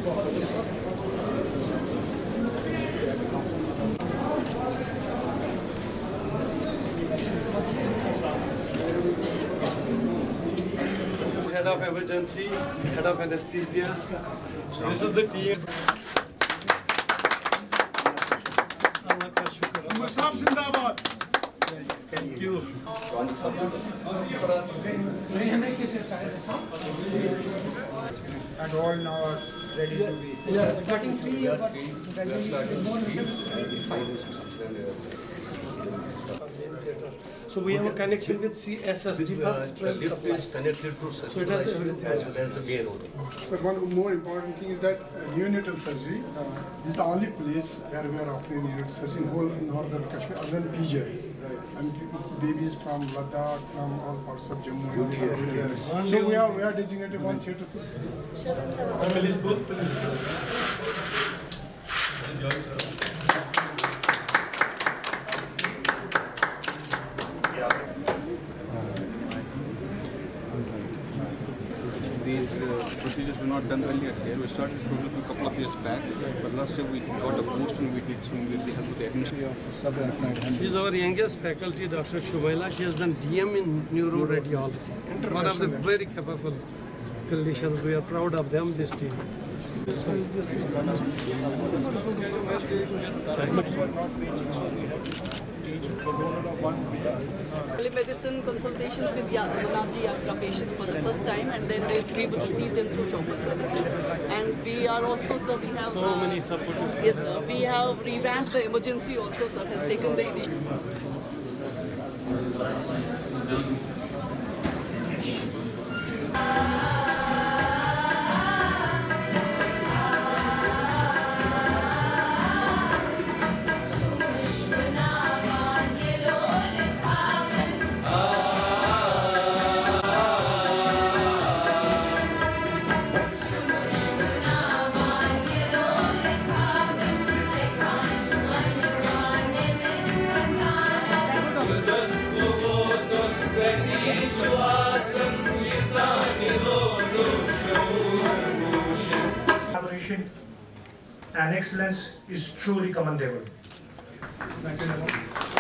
Head of emergency, head of anesthesia. This is the team. Thank you. And all now are ready to be. Starting 3 So we have a connection with CSSG for central supply. Connected to such So it has everything. as well as the main only. So one more important thing is that neonatal surgery is the only place where we are offering neonatal surgery in whole northern Kashmir other than PGI. And babies from Ladakh, from all parts of Jammu. So we are designated one theatre. These procedures were not done earlier here. We started this program a couple of years back, but last year we got a boost and we did some with the help of the administration. She's our youngest faculty, Dr. Shumaila. She has done DM in neuroradiology. One of the very capable clinicians. We are proud of them, this team. Telemedicine consultations with Manavji Yatra patients for the first time, and then we would receive them through chopper services. And we are also, sir, we have So many supporters. yes, sir, we have revamped the emergency also, sir, has taken the initiative. Collaboration and excellence is truly commendable. Thank you.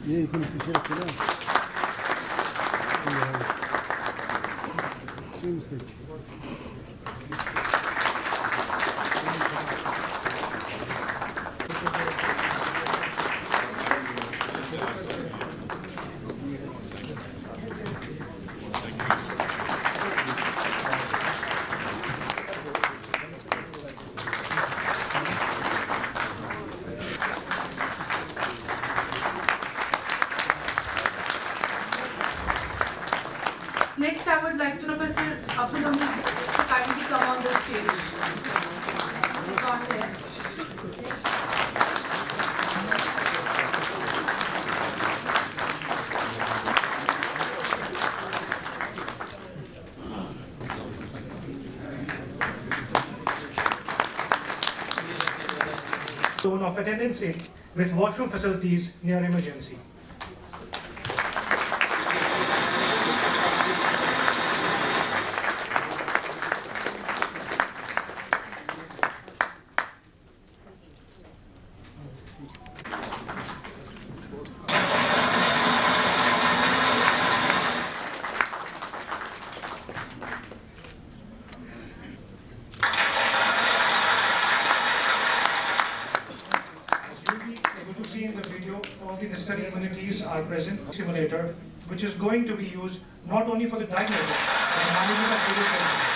ये इतनी पीछे रखते ना Next, I would like to Professor Abdul Hamid to kindly come on the stage. He's not here. Zone of attendance with washroom facilities near emergency. simulator, which is going to be used not only for the diagnosis, but the management of various conditions.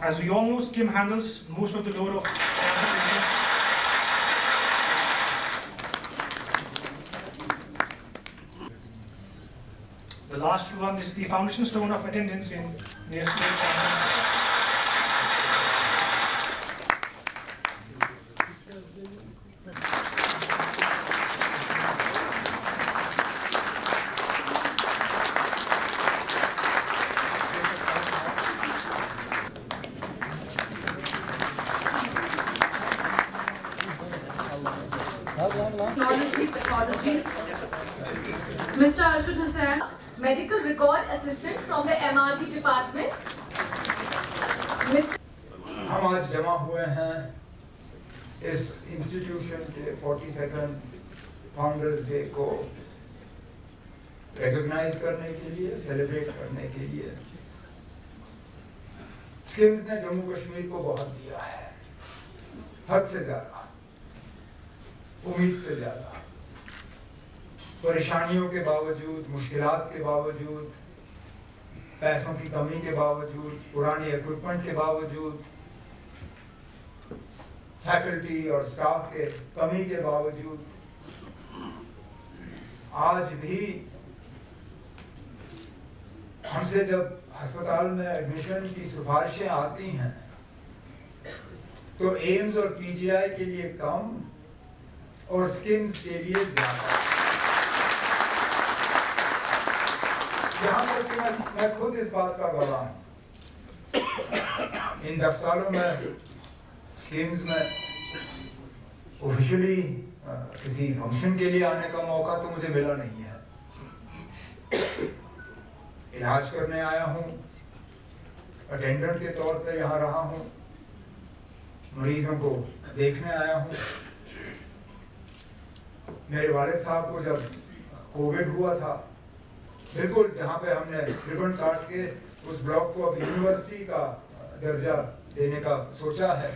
As we all know, SCIM handles most of the load of cancer patients. The last one is the foundation stone of attendance in neonatal cancer. Pathology. Mr. Arshad Hussain, medical record assistant from the MRD department. हम आज जमा हुए हैं इस institution के 42nd founders day को recognise करने के लिए, सेलिब्रेट करने के लिए। स्किम्स ने जम्मू कश्मीर को बहुत दिया है, हद से ज्यादा, उम्मीद से ज्यादा। परेशानियों के बावजूद, मुश्किलात के बावजूद, पैसों की कमी के बावजूद, पुराने इक्विपमेंट के बावजूद, फैकल्टी और स्टाफ के कमी के बावजूद, आज भी हमसे जब अस्पताल में एडमिशन की सिफारिशें आती हैं तो एम्स और पीजीआई के लिए कम और स्किम्स के लिए ज्यादा। यहाँ तक कि मैं खुद इस बात का गवाह हूँ। इन 10 सालों में स्किम्स में ऑफिशियली किसी फंक्शन के लिए आने का मौका तो मुझे मिला नहीं है। इलाज करने आया हूँ, अटेंडेंट के तौर पे यहाँ रहा हूँ, मरीजों को देखने आया हूँ। मेरे वालिद साहब को जब कोविड हुआ था, बिल्कुल जहाँ पे हमने रिबन काट के उस ब्लॉक को अब यूनिवर्सिटी का दर्जा देने का सोचा है,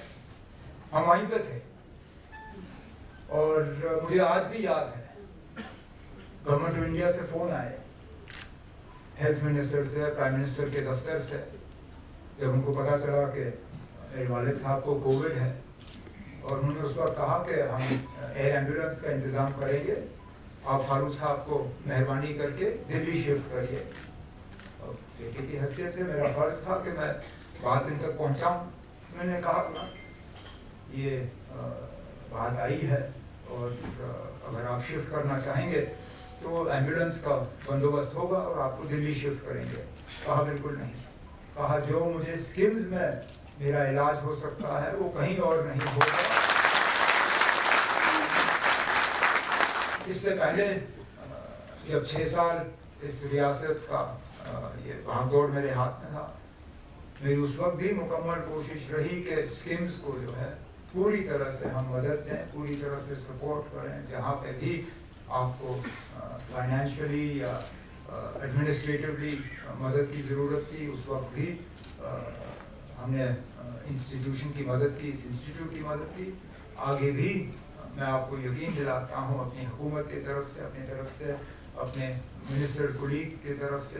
हम वहीं पे थे। और मुझे आज भी याद है, गवर्नमेंट ऑफ इंडिया से फोन आए, हेल्थ मिनिस्टर से, प्राइम मिनिस्टर के दफ्तर से, जब उनको पता चला कि मेरे वालिद साहब को कोविड है, और उन्होंने उस वक्त कहा कि हम एयर एम्बुलेंस का इंतजाम करेंगे, आप फारूक साहब को मेहरबानी करके दिल्ली शिफ्ट करिए। बेटे की हैसियत से मेरा फर्ज था कि मैं बात इन तक पहुंचाऊं। मैंने कहा ये बात आई है और अगर आप शिफ्ट करना चाहेंगे तो एम्बुलेंस का बंदोबस्त होगा और आपको दिल्ली शिफ्ट करेंगे। कहा बिल्कुल नहीं। कहा जो मुझे स्किम्स में मेरा इलाज हो सकता है वो कहीं और नहीं होगा। इससे पहले जब 6 साल इस रियासत का ये भागदौड़ मेरे हाथ में था, मेरी उस वक्त भी मुकम्मल कोशिश रही कि स्किम्स को जो है पूरी तरह से हम मदद दें, पूरी तरह से सपोर्ट करें। जहाँ पे भी आपको फाइनेंशियली या एडमिनिस्ट्रेटिवली मदद की ज़रूरत थी, उस वक्त भी हमने इंस्टीट्यूशन की मदद की, इस इंस्टीट्यूट की मदद की। आगे भी मैं आपको यकीन दिलाता हूँ अपनी हुकूमत की तरफ से, अपनी तरफ से, अपने मिनिस्टर कुलीग की तरफ से,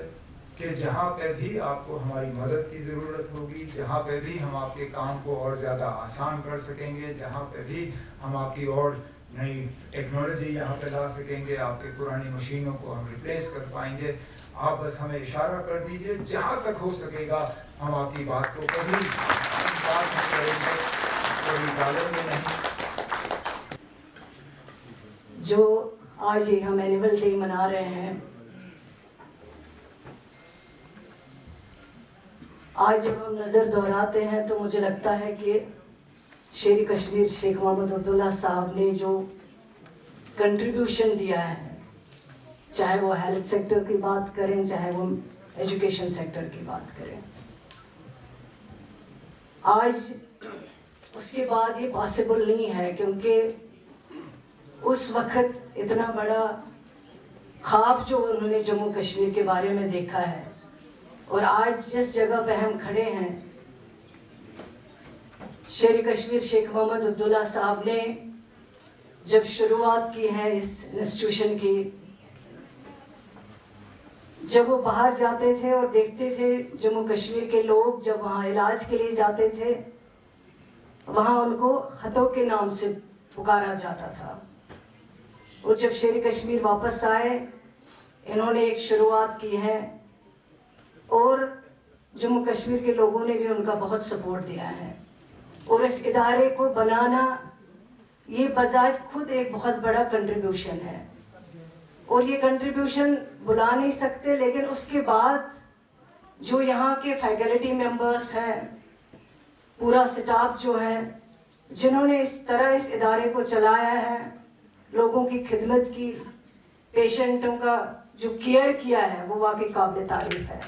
कि जहाँ पे भी आपको हमारी मदद की ज़रूरत होगी, जहाँ पे भी हम आपके काम को और ज़्यादा आसान कर सकेंगे, जहाँ पे भी हम आपकी और नई टेक्नोलॉजी यहाँ पे ला सकेंगे, आपकी पुरानी मशीनों को हम रिप्लेस कर पाएंगे, आप बस हमें इशारा कर दीजिए। जहाँ तक हो सकेगा हम आपकी बात को कभी बात नहीं करेंगे, कभी टालेंगे नहीं। जो आज ये हम एनुअल डे मना रहे हैं, आज जब हम नज़र दोहराते हैं तो मुझे लगता है कि शेर कश्मीर शेख मोहम्मद अब्दुल्ला साहब ने जो कंट्रीब्यूशन दिया है, चाहे वो हेल्थ सेक्टर की बात करें, चाहे वो एजुकेशन सेक्टर की बात करें, आज उसके बाद ये पॉसिबल नहीं है, क्योंकि उस वक्त इतना बड़ा ख्वाब जो उन्होंने जम्मू कश्मीर के बारे में देखा है, और आज जिस जगह पे हम खड़े हैं, शेर कश्मीर शेख मोहम्मद अब्दुल्ला साहब ने जब शुरुआत की है इस इंस्टीट्यूशन की, जब वो बाहर जाते थे और देखते थे जम्मू कश्मीर के लोग जब वहाँ इलाज के लिए जाते थे, वहाँ उनको खतों के नाम से पुकारा जाता था। और जब शेर कश्मीर वापस आए, इन्होंने एक शुरुआत की है और जम्मू कश्मीर के लोगों ने भी उनका बहुत सपोर्ट दिया है। और इस इदारे को बनाना ये बजाज खुद एक बहुत बड़ा कंट्रीब्यूशन है। और ये कंट्रीब्यूशन बुला नहीं सकते, लेकिन उसके बाद जो यहाँ के फैकल्टी मेंबर्स हैं, पूरा स्टाफ जो है, जिन्होंने इस तरह इस इदारे को चलाया है, लोगों की खिदमत की, पेशेंटों का जो केयर किया है, वो वाकई काबिल तारीफ है।